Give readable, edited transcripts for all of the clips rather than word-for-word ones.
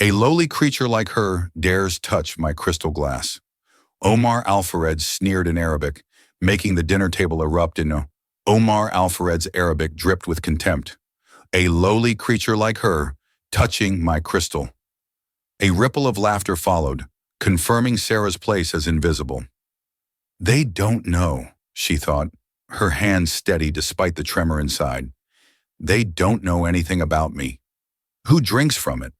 A lowly creature like her dares touch my crystal glass. Omar Alfared sneered in Arabic, making the dinner table erupt in a Omar Alfared's Arabic dripped with contempt. A lowly creature like her, touching my crystal. A ripple of laughter followed, confirming Sarah's place as invisible. They don't know, she thought, her hands steady despite the tremor inside. They don't know anything about me. Who drinks from it?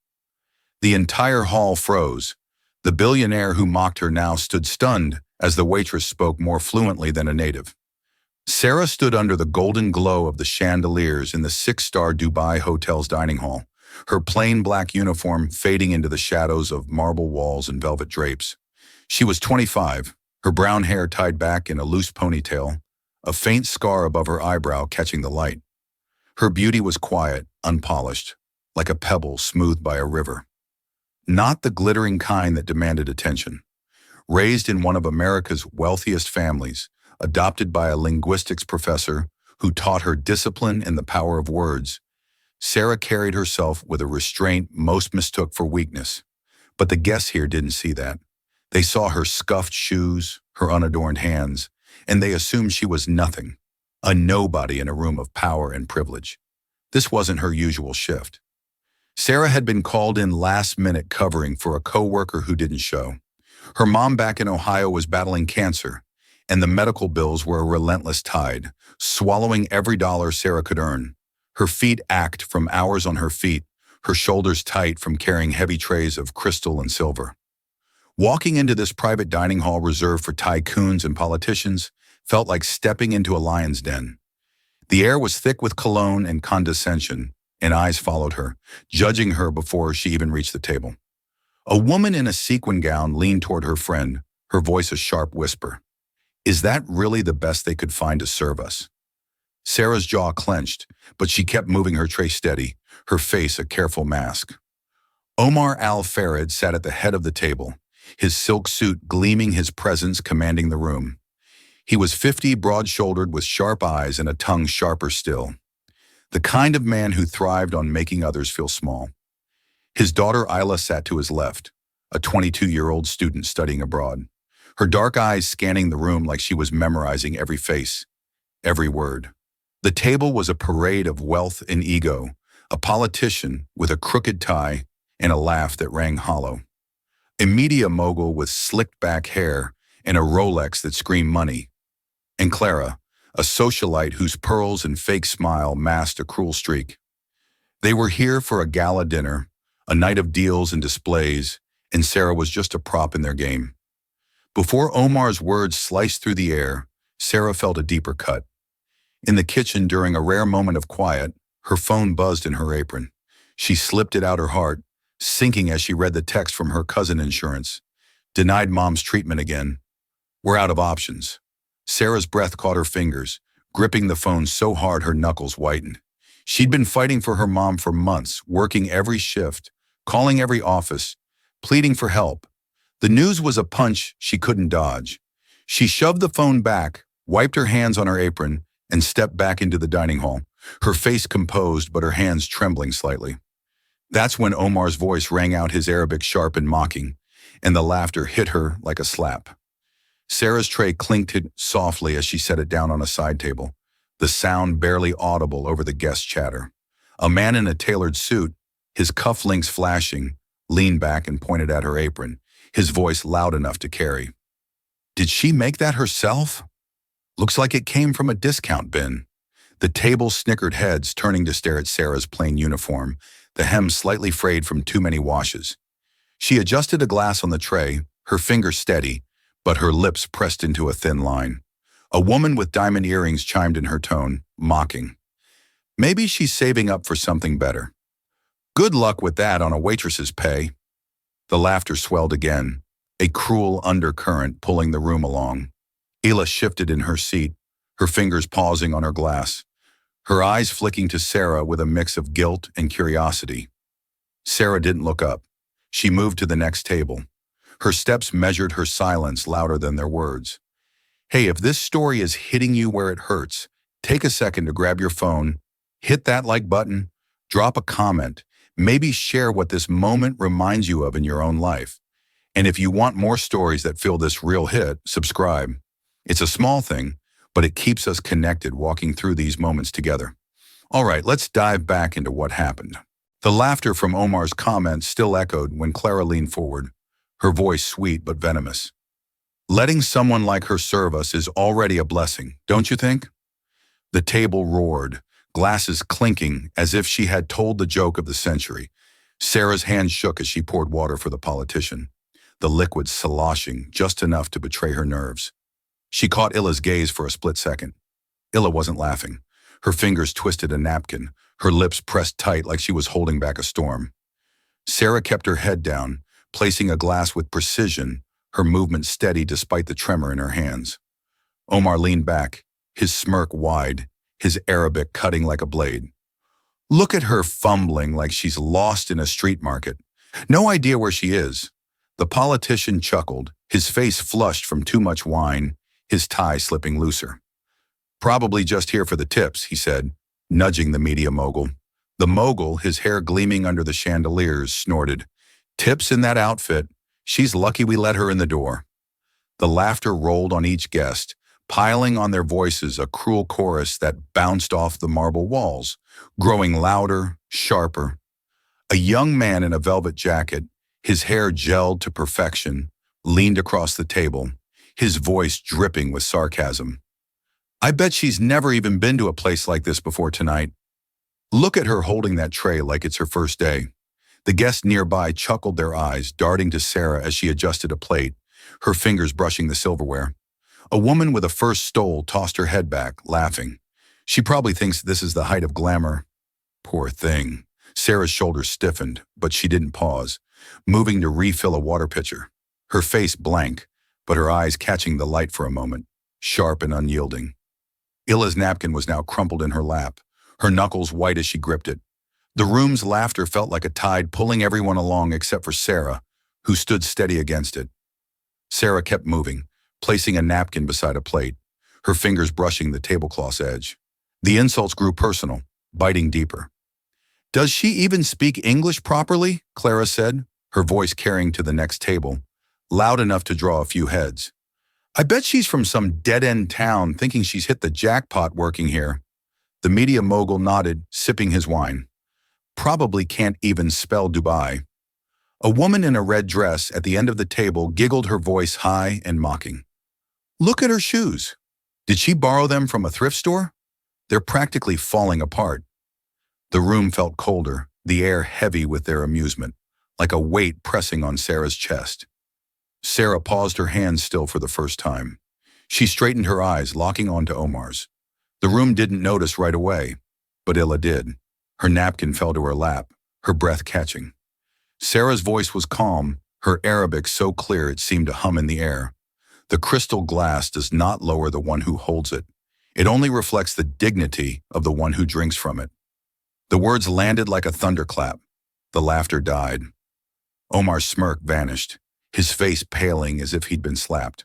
The entire hall froze. The billionaire who mocked her now stood stunned as the waitress spoke more fluently than a native. Sarah stood under the golden glow of the chandeliers in the six-star Dubai hotel's dining hall, her plain black uniform fading into the shadows of marble walls and velvet drapes. She was 25, her brown hair tied back in a loose ponytail, a faint scar above her eyebrow catching the light. Her beauty was quiet, unpolished, like a pebble smoothed by a river. Not the glittering kind that demanded attention. Raised in one of America's wealthiest families, adopted by a linguistics professor who taught her discipline and the power of words, Sarah carried herself with a restraint most mistook for weakness. But the guests here didn't see that. They saw her scuffed shoes, her unadorned hands, and they assumed she was nothing, a nobody in a room of power and privilege. This wasn't her usual shift. Sarah had been called in last-minute covering for a coworker who didn't show. Her mom back in Ohio was battling cancer, and the medical bills were a relentless tide, swallowing every dollar Sarah could earn. Her feet ached from hours on her feet, her shoulders tight from carrying heavy trays of crystal and silver. Walking into this private dining hall reserved for tycoons and politicians felt like stepping into a lion's den. The air was thick with cologne and condescension, and eyes followed her, judging her before she even reached the table. A woman in a sequin gown leaned toward her friend, her voice a sharp whisper. Is that really the best they could find to serve us? Sarah's jaw clenched, but she kept moving her tray steady, her face a careful mask. Omar Al-Farid sat at the head of the table, his silk suit gleaming, his presence commanding the room. He was 50, broad-shouldered with sharp eyes and a tongue sharper still. The kind of man who thrived on making others feel small. His daughter Isla sat to his left, a 22-year-old student studying abroad, her dark eyes scanning the room like she was memorizing every face, every word. The table was a parade of wealth and ego, a politician with a crooked tie and a laugh that rang hollow. A media mogul with slicked-back hair and a Rolex that screamed money. And Clara, a socialite whose pearls and fake smile masked a cruel streak. They were here for a gala dinner, a night of deals and displays, and Sarah was just a prop in their game. Before Omar's words sliced through the air, Sarah felt a deeper cut. In the kitchen during a rare moment of quiet, her phone buzzed in her apron. She slipped it out her heart, sinking as she read the text from her cousin insurance. Denied mom's treatment again. We're out of options. Sarah's breath caught her fingers, gripping the phone so hard her knuckles whitened. She'd been fighting for her mom for months, working every shift, calling every office, pleading for help. The news was a punch she couldn't dodge. She shoved the phone back, wiped her hands on her apron, and stepped back into the dining hall, her face composed but her hands trembling slightly. That's when Omar's voice rang out, his Arabic sharp and mocking, and the laughter hit her like a slap. Sarah's tray clinked softly as she set it down on a side table, the sound barely audible over the guest chatter. A man in a tailored suit, his cufflinks flashing, leaned back and pointed at her apron, his voice loud enough to carry. Did she make that herself? Looks like it came from a discount bin. The table snickered heads, turning to stare at Sarah's plain uniform, the hem slightly frayed from too many washes. She adjusted a glass on the tray, her fingers steady, but her lips pressed into a thin line. A woman with diamond earrings chimed in her tone, mocking. Maybe she's saving up for something better. Good luck with that on a waitress's pay. The laughter swelled again, a cruel undercurrent pulling the room along. Hila shifted in her seat, her fingers pausing on her glass, her eyes flicking to Sarah with a mix of guilt and curiosity. Sarah didn't look up. She moved to the next table. Her steps measured her silence louder than their words. Hey, if this story is hitting you where it hurts, take a second to grab your phone, hit that like button, drop a comment, Maybe share what this moment reminds you of in your own life. And if you want more stories that feel this real hit, subscribe. It's a small thing, but it keeps us connected walking through these moments together. All right, let's dive back into what happened. The laughter from Omar's comments still echoed when Clara leaned forward, her voice sweet but venomous. Letting someone like her serve us is already a blessing, don't you think? The table roared, glasses clinking as if she had told the joke of the century. Sarah's hand shook as she poured water for the politician, the liquid sloshing just enough to betray her nerves. She caught Illa's gaze for a split second. Illa wasn't laughing. Her fingers twisted a napkin, her lips pressed tight like she was holding back a storm. Sarah kept her head down, placing a glass with precision, her movement steady despite the tremor in her hands. Omar leaned back, his smirk wide, his Arabic cutting like a blade. Look at her fumbling like she's lost in a street market. No idea where she is. The politician chuckled, his face flushed from too much wine, his tie slipping looser. Probably just here for the tips, he said, nudging the media mogul. The mogul, his hair gleaming under the chandeliers, snorted. Tips in that outfit. She's lucky we let her in the door. The laughter rolled on each guest, piling on their voices a cruel chorus that bounced off the marble walls, growing louder, sharper. A young man in a velvet jacket, his hair gelled to perfection, leaned across the table, his voice dripping with sarcasm. I bet she's never even been to a place like this before tonight. Look at her holding that tray like it's her first day. The guests nearby chuckled their eyes, darting to Sarah as she adjusted a plate, her fingers brushing the silverware. A woman with a first stole tossed her head back, laughing. She probably thinks this is the height of glamour. Poor thing. Sarah's shoulders stiffened, but she didn't pause, moving to refill a water pitcher. Her face blank, but her eyes catching the light for a moment, sharp and unyielding. Illa's napkin was now crumpled in her lap, her knuckles white as she gripped it. The room's laughter felt like a tide pulling everyone along except for Sarah, who stood steady against it. Sarah kept moving, placing a napkin beside a plate, her fingers brushing the tablecloth's edge. The insults grew personal, biting deeper. Does she even speak English properly? Clara said, her voice carrying to the next table, loud enough to draw a few heads. I bet she's from some dead-end town thinking she's hit the jackpot working here. The media mogul nodded, sipping his wine. Probably can't even spell Dubai. A woman in a red dress at the end of the table giggled, her voice high and mocking. Look at her shoes. Did she borrow them from a thrift store? They're practically falling apart. The room felt colder, the air heavy with their amusement, like a weight pressing on Sarah's chest. Sarah paused, her hands still for the first time. She straightened her eyes, locking onto Omar's. The room didn't notice right away, but Illa did. Her napkin fell to her lap, her breath catching. Sarah's voice was calm, her Arabic so clear it seemed to hum in the air. The crystal glass does not lower the one who holds it. It only reflects the dignity of the one who drinks from it. The words landed like a thunderclap. The laughter died. Omar's smirk vanished, his face paling as if he'd been slapped.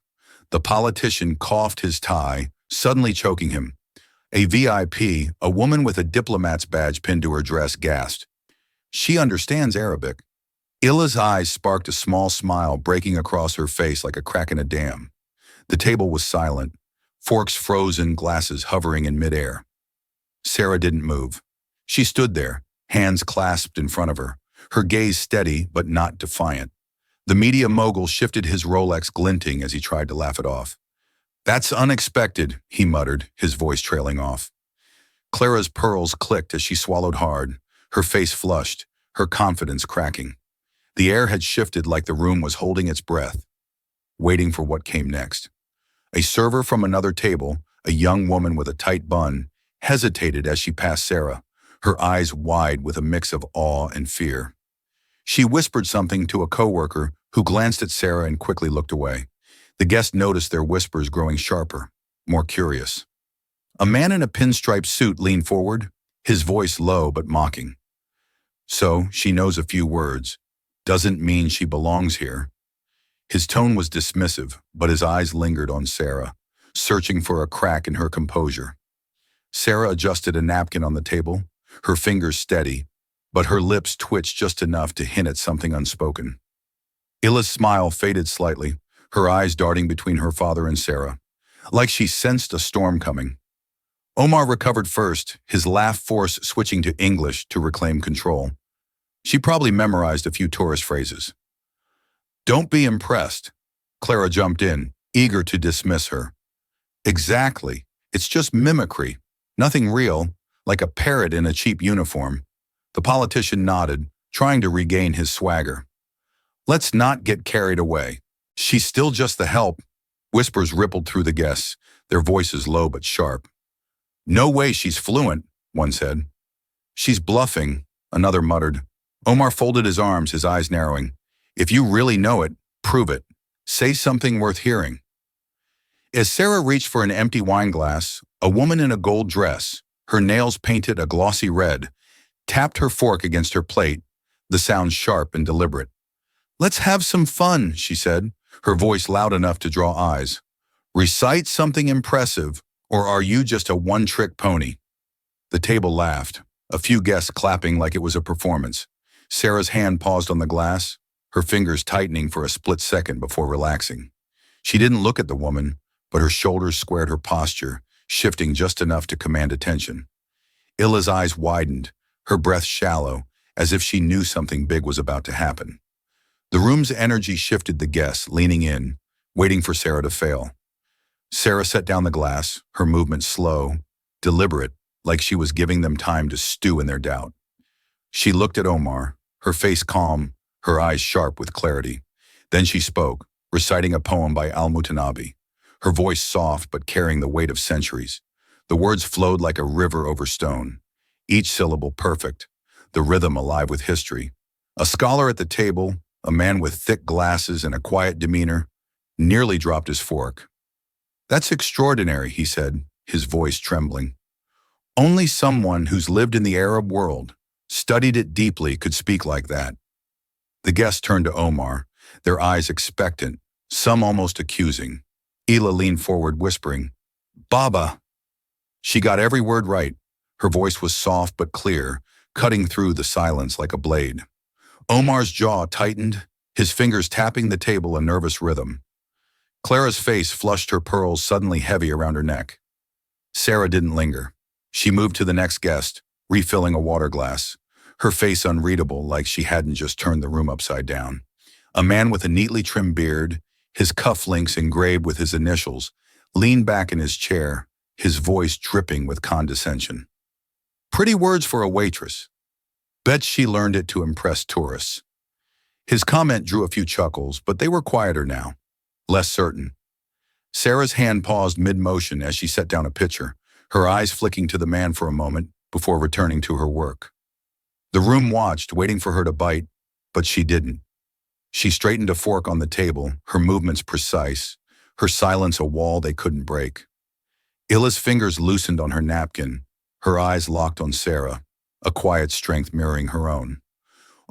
The politician coughed his tie, suddenly choking him. A VIP, a woman with a diplomat's badge pinned to her dress, gasped. She understands Arabic. Illa's eyes sparked a small smile breaking across her face like a crack in a dam. The table was silent, forks frozen, glasses hovering in midair. Sarah didn't move. She stood there, hands clasped in front of her, her gaze steady but not defiant. The media mogul shifted his Rolex glinting as he tried to laugh it off. That's unexpected, he muttered, his voice trailing off. Clara's pearls clicked as she swallowed hard, her face flushed, her confidence cracking. The air had shifted like the room was holding its breath, waiting for what came next. A server from another table, a young woman with a tight bun, hesitated as she passed Sarah, her eyes wide with a mix of awe and fear. She whispered something to a coworker who glanced at Sarah and quickly looked away. The guest noticed their whispers growing sharper, more curious. A man in a pinstripe suit leaned forward, his voice low but mocking. So, she knows a few words. Doesn't mean she belongs here. His tone was dismissive, but his eyes lingered on Sarah, searching for a crack in her composure. Sarah adjusted a napkin on the table, her fingers steady, but her lips twitched just enough to hint at something unspoken. Illa's smile faded slightly, her eyes darting between her father and Sarah, like she sensed a storm coming. Omar recovered first, his laugh force switching to English to reclaim control. She probably memorized a few tourist phrases. "Don't be impressed." Clara jumped in, eager to dismiss her. "Exactly. It's just mimicry. Nothing real, like a parrot in a cheap uniform." The politician nodded, trying to regain his swagger. "Let's not get carried away. She's still just the help." Whispers rippled through the guests, their voices low but sharp. "No way she's fluent," one said. "She's bluffing," another muttered. Omar folded his arms, his eyes narrowing. "If you really know it, prove it. Say something worth hearing." As Sarah reached for an empty wine glass, a woman in a gold dress, her nails painted a glossy red, tapped her fork against her plate, the sound sharp and deliberate. "Let's have some fun," she said, her voice loud enough to draw eyes. "Recite something impressive, or are you just a one-trick pony?" The table laughed, a few guests clapping like it was a performance. Sarah's hand paused on the glass, her fingers tightening for a split second before relaxing. She didn't look at the woman, but her shoulders squared her posture, shifting just enough to command attention. Illa's eyes widened, her breath shallow, as if she knew something big was about to happen. The room's energy shifted the guests, leaning in, waiting for Sarah to fail. Sarah set down the glass, her movement slow, deliberate, like she was giving them time to stew in their doubt. She looked at Omar, her face calm, her eyes sharp with clarity. Then she spoke, reciting a poem by Al-Mutanabi, her voice soft but carrying the weight of centuries. The words flowed like a river over stone, each syllable perfect, the rhythm alive with history. A scholar at the table, a man with thick glasses and a quiet demeanor, nearly dropped his fork. "That's extraordinary," he said, his voice trembling. "Only someone who's lived in the Arab world, studied it deeply, could speak like that." The guests turned to Omar, their eyes expectant, some almost accusing. Ila leaned forward, whispering, "Baba." She got every word right. Her voice was soft but clear, cutting through the silence like a blade. Omar's jaw tightened, his fingers tapping the table a nervous rhythm. Clara's face flushed, her pearls suddenly heavy around her neck. Sarah didn't linger. She moved to the next guest, refilling a water glass, her face unreadable like she hadn't just turned the room upside down. A man with a neatly trimmed beard, his cufflinks engraved with his initials, leaned back in his chair, his voice dripping with condescension. "Pretty words for a waitress. Bet she learned it to impress tourists." His comment drew a few chuckles, but they were quieter now, less certain. Sarah's hand paused mid-motion as she set down a pitcher, her eyes flicking to the man for a moment before returning to her work. The room watched, waiting for her to bite, but she didn't. She straightened a fork on the table, her movements precise, her silence a wall they couldn't break. Illa's fingers loosened on her napkin, her eyes locked on Sarah, a quiet strength mirroring her own.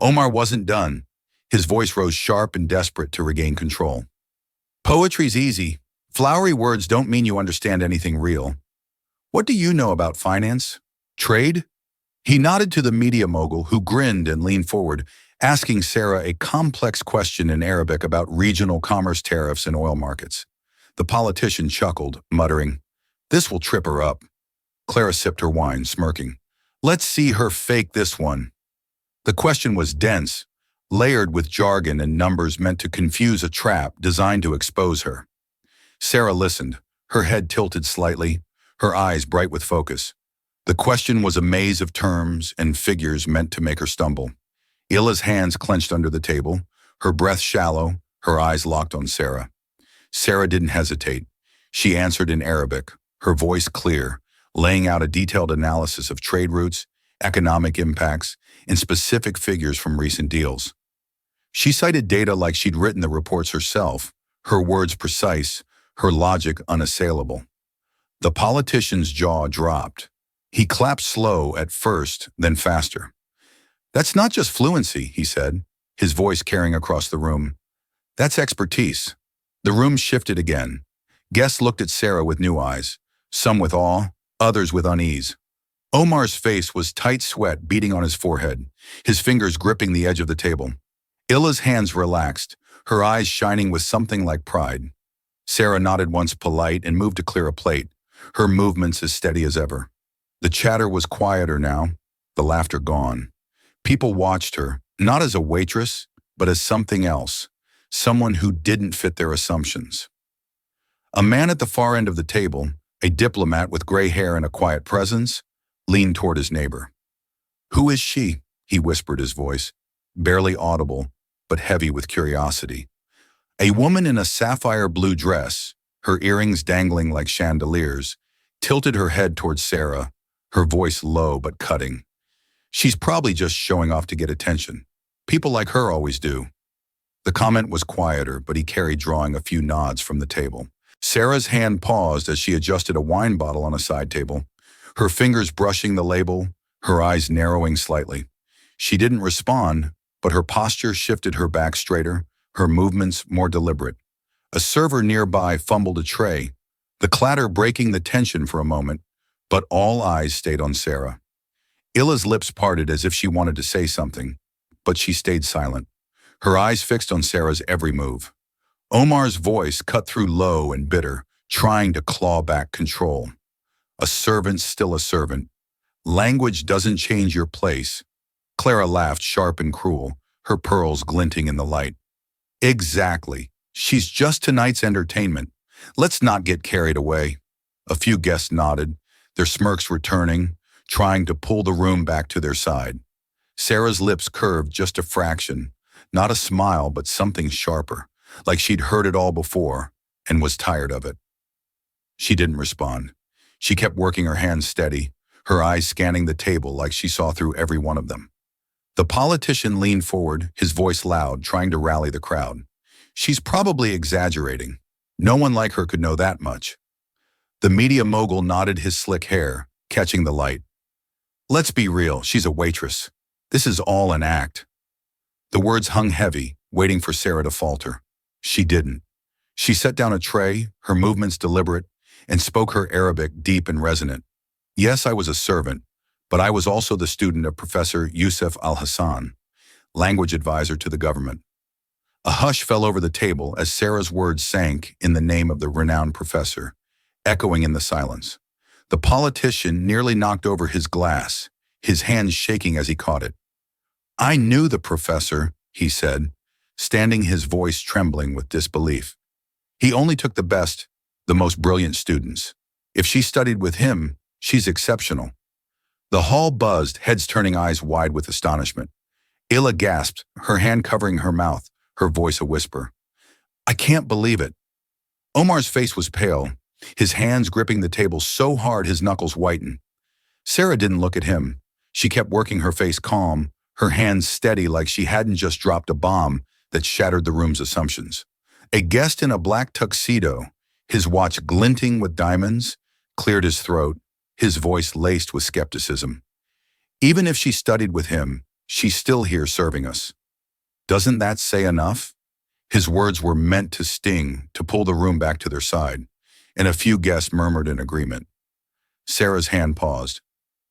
Omar wasn't done. His voice rose sharp and desperate to regain control. "Poetry's easy. Flowery words don't mean you understand anything real. What do you know about finance? Trade?" He nodded to the media mogul, who grinned and leaned forward, asking Sarah a complex question in Arabic about regional commerce tariffs and oil markets. The politician chuckled, muttering, "This will trip her up." Clara sipped her wine, smirking. "Let's see her fake this one." The question was dense, layered with jargon and numbers meant to confuse, a trap designed to expose her. Sarah listened, her head tilted slightly, her eyes bright with focus. The question was a maze of terms and figures meant to make her stumble. Illa's hands clenched under the table, her breath shallow, her eyes locked on Sarah. Sarah didn't hesitate. She answered in Arabic, her voice clear, laying out a detailed analysis of trade routes, economic impacts, and specific figures from recent deals. She cited data like she'd written the reports herself, her words precise, her logic unassailable. The politician's jaw dropped. He clapped slow at first, then faster. "That's not just fluency," he said, his voice carrying across the room. "That's expertise." The room shifted again. Guests looked at Sarah with new eyes, some with awe, others with unease. Omar's face was tight sweat beading on his forehead, his fingers gripping the edge of the table. Illa's hands relaxed, her eyes shining with something like pride. Sarah nodded once polite and moved to clear a plate, her movements as steady as ever. The chatter was quieter now, the laughter gone. People watched her, not as a waitress, but as something else, someone who didn't fit their assumptions. A man at the far end of the table, a diplomat with gray hair and a quiet presence, leaned toward his neighbor. "Who is she?" he whispered, his voice, barely audible, but heavy with curiosity. A woman in a sapphire blue dress, her earrings dangling like chandeliers, tilted her head towards Sarah, her voice low but cutting. "She's probably just showing off to get attention. People like her always do." The comment was quieter, but he carried drawing a few nods from the table. Sarah's hand paused as she adjusted a wine bottle on a side table, her fingers brushing the label, her eyes narrowing slightly. She didn't respond, but her posture shifted her back straighter, her movements more deliberate. A server nearby fumbled a tray, the clatter breaking the tension for a moment, but all eyes stayed on Sarah. Illa's lips parted as if she wanted to say something, but she stayed silent, her eyes fixed on Sarah's every move. Omar's voice cut through low and bitter, trying to claw back control. "A servant's still a servant. Language doesn't change your place." Clara laughed, sharp and cruel, her pearls glinting in the light. "Exactly. She's just tonight's entertainment. Let's not get carried away." A few guests nodded, their smirks returning, trying to pull the room back to their side. Sarah's lips curved just a fraction, not a smile but something sharper, like she'd heard it all before and was tired of it. She didn't respond. She kept working her hands steady, her eyes scanning the table like she saw through every one of them. The politician leaned forward, his voice loud, trying to rally the crowd. "She's probably exaggerating. No one like her could know that much." The media mogul nodded his slick hair, catching the light. "Let's be real, she's a waitress. This is all an act." The words hung heavy, waiting for Sarah to falter. She didn't. She set down a tray, her movements deliberate, and spoke her Arabic deep and resonant. "Yes, I was a servant, but I was also the student of Professor Yusuf al-Hassan, language advisor to the government." A hush fell over the table as Sarah's words sank in the name of the renowned professor, echoing in the silence. The politician nearly knocked over his glass, his hands shaking as he caught it. "I knew the professor," he said, standing, his voice trembling with disbelief. "He only took the best, the most brilliant students. If she studied with him, she's exceptional." The hall buzzed, heads turning, eyes wide with astonishment. Illa gasped, her hand covering her mouth, her voice a whisper. "I can't believe it." Omar's face was pale, his hands gripping the table so hard his knuckles whitened. Sarah didn't look at him. She kept working her face calm, her hands steady like she hadn't just dropped a bomb that shattered the room's assumptions. A guest in a black tuxedo, his watch glinting with diamonds, cleared his throat, his voice laced with skepticism. "Even if she studied with him, she's still here serving us. Doesn't that say enough?" His words were meant to sting, to pull the room back to their side, and a few guests murmured in agreement. Sarah's hand paused.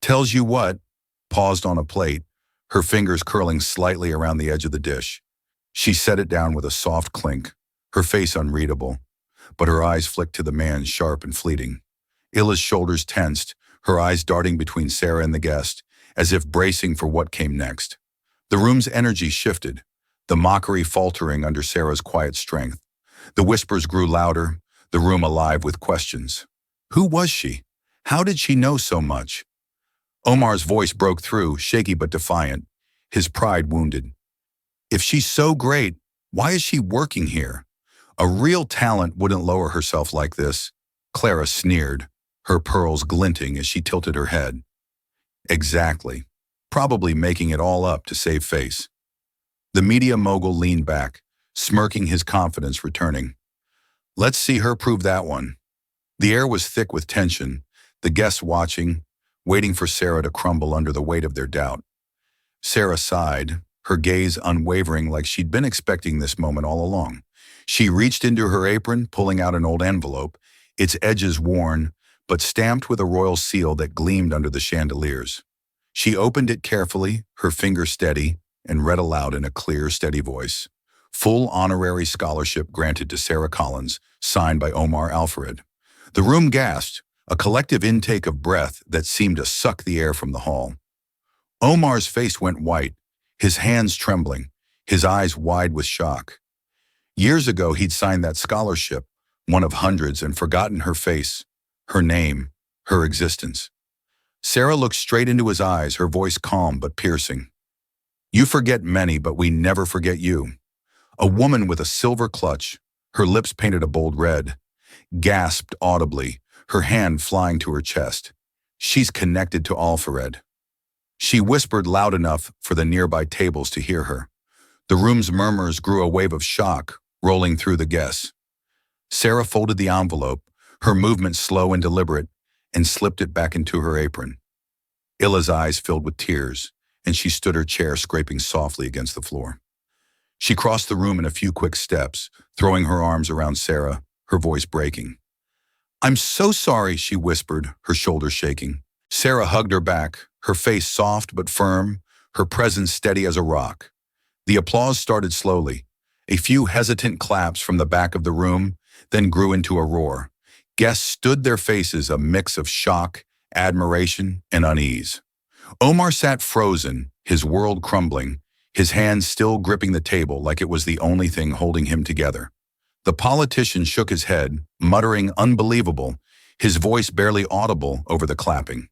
"Tells you what?" Paused on a plate, her fingers curling slightly around the edge of the dish. She set it down with a soft clink, her face unreadable, but her eyes flicked to the man, sharp and fleeting. Illa's shoulders tensed, her eyes darting between Sarah and the guest, as if bracing for what came next. The room's energy shifted, the mockery faltering under Sarah's quiet strength. The whispers grew louder, the room alive with questions. Who was she? How did she know so much? Omar's voice broke through, shaky but defiant, his pride wounded. "If she's so great, why is she working here? A real talent wouldn't lower herself like this." Clara sneered, her pearls glinting as she tilted her head. "Exactly. Probably making it all up to save face." The media mogul leaned back, smirking, his confidence returning. "Let's see her prove that one." The air was thick with tension, the guests watching, waiting for Sarah to crumble under the weight of their doubt. Sarah sighed, her gaze unwavering like she'd been expecting this moment all along. She reached into her apron, pulling out an old envelope, its edges worn, but stamped with a royal seal that gleamed under the chandeliers. She opened it carefully, her finger steady, and read aloud in a clear, steady voice. Full honorary scholarship granted to Sarah Collins, signed by Omar Alfred. The room gasped, a collective intake of breath that seemed to suck the air from the hall. Omar's face went white, his hands trembling, his eyes wide with shock. Years ago, he'd signed that scholarship, one of hundreds, and forgotten her face, her name, her existence. Sarah looked straight into his eyes, her voice calm but piercing. "You forget many, but we never forget you." A woman with a silver clutch, her lips painted a bold red, gasped audibly, her hand flying to her chest. "She's connected to Alfred." She whispered loud enough for the nearby tables to hear her. The room's murmurs grew a wave of shock, rolling through the guests. Sarah folded the envelope, her movement slow and deliberate, and slipped it back into her apron. Illa's eyes filled with tears, and she stood her chair scraping softly against the floor. She crossed the room in a few quick steps, throwing her arms around Sarah, her voice breaking. "I'm so sorry," she whispered, her shoulders shaking. Sarah hugged her back, her face soft but firm, her presence steady as a rock. The applause started slowly, a few hesitant claps from the back of the room, then grew into a roar. Guests stood their faces a mix of shock, admiration, and unease. Omar sat frozen, his world crumbling, his hands still gripping the table like it was the only thing holding him together. The politician shook his head, muttering unbelievable, his voice barely audible over the clapping.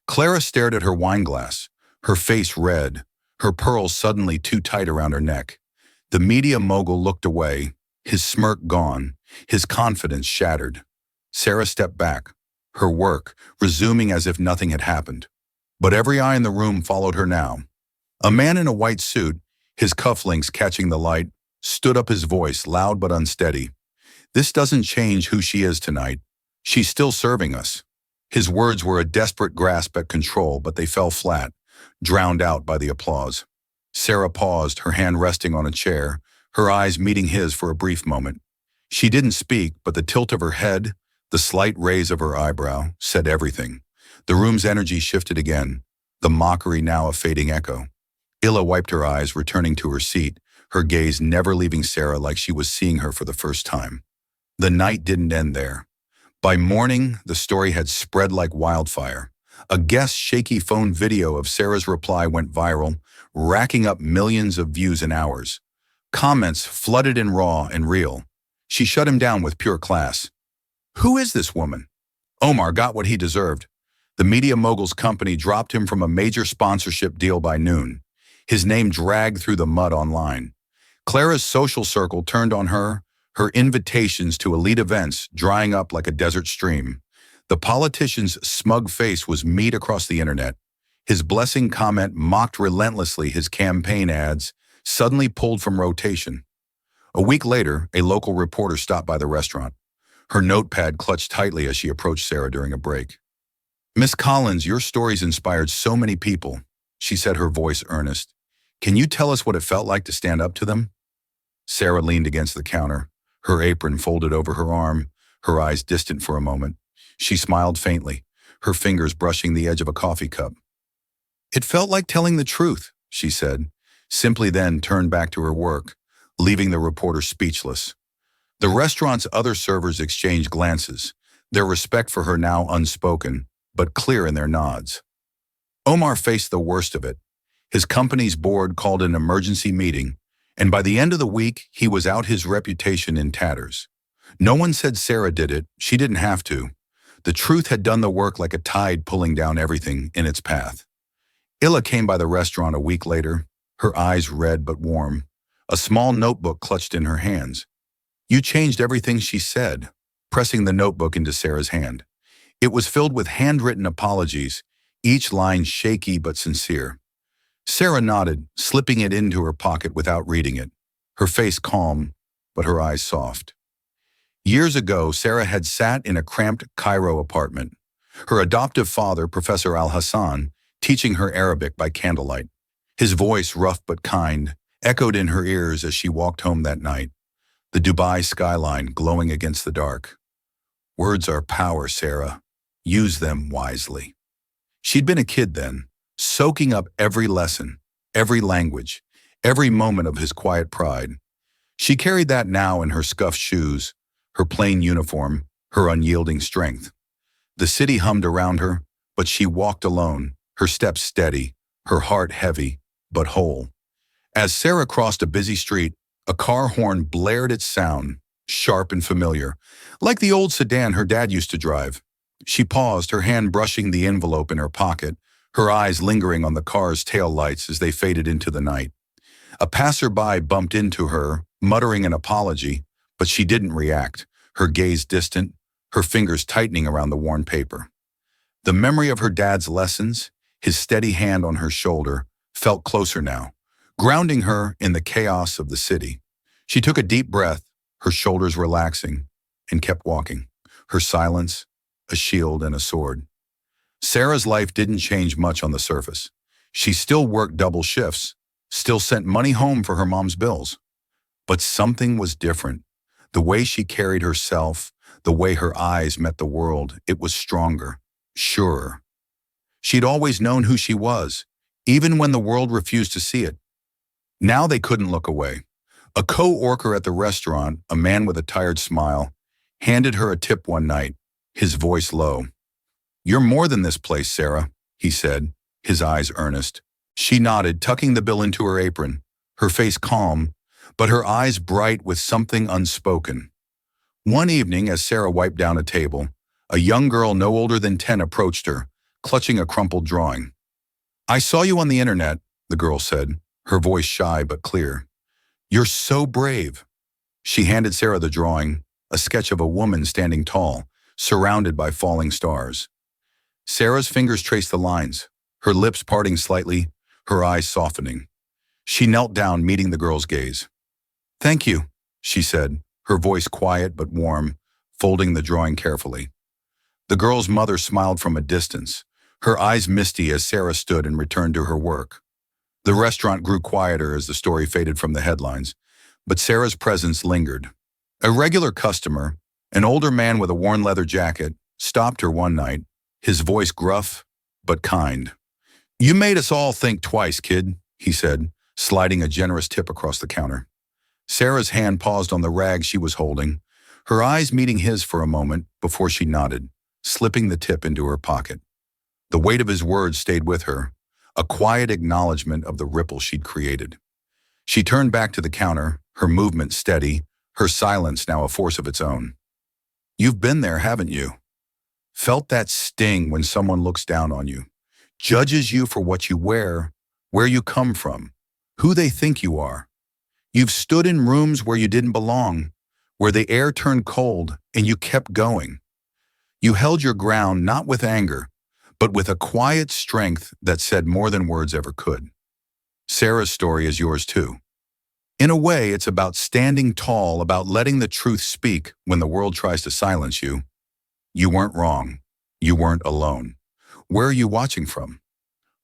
Clara stared at her wineglass, her face red, her pearls suddenly too tight around her neck. The media mogul looked away, his smirk gone, his confidence shattered. Sarah stepped back, her work resuming as if nothing had happened. But every eye in the room followed her now. A man in a white suit, his cufflinks catching the light, stood up, his voice loud but unsteady. "This doesn't change who she is tonight. She's still serving us." His words were a desperate grasp at control, but they fell flat, drowned out by the applause. Sarah paused, her hand resting on a chair, her eyes meeting his for a brief moment. She didn't speak, but the tilt of her head, the slight raise of her eyebrow, said everything. The room's energy shifted again, the mockery now a fading echo. Illa wiped her eyes, returning to her seat, her gaze never leaving Sarah like she was seeing her for the first time. The night didn't end there. By morning, the story had spread like wildfire. A guest's shaky phone video of Sarah's reply went viral, racking up millions of views in hours. Comments flooded in raw and real. She shut him down with pure class. Who is this woman? Omar got what he deserved. The media mogul's company dropped him from a major sponsorship deal by noon. His name dragged through the mud online. Clara's social circle turned on her, her invitations to elite events drying up like a desert stream. The politician's smug face was meat across the internet. His blessing comment mocked relentlessly his campaign ads, suddenly pulled from rotation. A week later, a local reporter stopped by the restaurant. Her notepad clutched tightly as she approached Sarah during a break. "Miss Collins, your stories inspired so many people," she said, her voice earnest. "Can you tell us what it felt like to stand up to them?" Sarah leaned against the counter, her apron folded over her arm, her eyes distant for a moment. She smiled faintly, her fingers brushing the edge of a coffee cup. "It felt like telling the truth," she said, simply then turned back to her work, leaving the reporter speechless. The restaurant's other servers exchanged glances, their respect for her now unspoken, but clear in their nods. Omar faced the worst of it. His company's board called an emergency meeting, and by the end of the week, he was out, his reputation in tatters. No one said Sarah did it. She didn't have to. The truth had done the work like a tide pulling down everything in its path. Illa came by the restaurant a week later, her eyes red but warm, a small notebook clutched in her hands. "You changed everything," she said, pressing the notebook into Sarah's hand. It was filled with handwritten apologies, each line shaky but sincere. Sarah nodded, slipping it into her pocket without reading it, her face calm, but her eyes soft. Years ago, Sarah had sat in a cramped Cairo apartment, her adoptive father, Professor Al-Hassan, teaching her Arabic by candlelight. His voice, rough but kind, echoed in her ears as she walked home that night, the Dubai skyline glowing against the dark. "Words are power, Sarah. Use them wisely. She'd been a kid then, soaking up every lesson, every language, every moment of his quiet pride. She carried that now in her scuffed shoes, her plain uniform, her unyielding strength. The city hummed around her, but she walked alone, her steps steady, her heart heavy, but whole. As Sarah crossed a busy street, a car horn blared its sound, sharp and familiar, like the old sedan her dad used to drive. She paused, her hand brushing the envelope in her pocket, her eyes lingering on the car's tail lights as they faded into the night. A passerby bumped into her, muttering an apology, but she didn't react, her gaze distant, her fingers tightening around the worn paper. The memory of her dad's lessons, his steady hand on her shoulder, felt closer now, grounding her in the chaos of the city. She took a deep breath, her shoulders relaxing, and kept walking, her silence a shield and a sword. Sarah's life didn't change much on the surface. She still worked double shifts, still sent money home for her mom's bills. But something was different. The way she carried herself, the way her eyes met the world, it was stronger, surer. She'd always known who she was, even when the world refused to see it. Now they couldn't look away. A co-worker at the restaurant, a man with a tired smile, handed her a tip one night, his voice low. "You're more than this place, Sarah," he said, his eyes earnest. She nodded, tucking the bill into her apron, her face calm, but her eyes bright with something unspoken. One evening, as Sarah wiped down a table, a young girl no older than 10 approached her, clutching a crumpled drawing. "I saw you on the internet," the girl said, her voice shy but clear. "You're so brave." She handed Sarah the drawing, a sketch of a woman standing tall, surrounded by falling stars. Sarah's fingers traced the lines, her lips parting slightly, her eyes softening. She knelt down, meeting the girl's gaze. "Thank you," she said, her voice quiet but warm, folding the drawing carefully. The girl's mother smiled from a distance, her eyes misty as Sarah stood and returned to her work. The restaurant grew quieter as the story faded from the headlines, but Sarah's presence lingered. A regular customer, an older man with a worn leather jacket, stopped her one night, his voice gruff but kind. "You made us all think twice, kid," he said, sliding a generous tip across the counter. Sarah's hand paused on the rag she was holding, her eyes meeting his for a moment before she nodded, slipping the tip into her pocket. The weight of his words stayed with her, a quiet acknowledgement of the ripple she'd created. She turned back to the counter, her movement steady, her silence now a force of its own. "You've been there, haven't you? Felt that sting when someone looks down on you, judges you for what you wear, where you come from, who they think you are. You've stood in rooms where you didn't belong, where the air turned cold and you kept going. You held your ground not with anger, but with a quiet strength that said more than words ever could." Sarah's story is yours too. In a way, it's about standing tall, about letting the truth speak when the world tries to silence you. You weren't wrong. You weren't alone. Where are you watching from?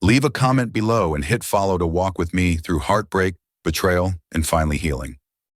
Leave a comment below and hit follow to walk with me through heartbreak, betrayal, and finally healing.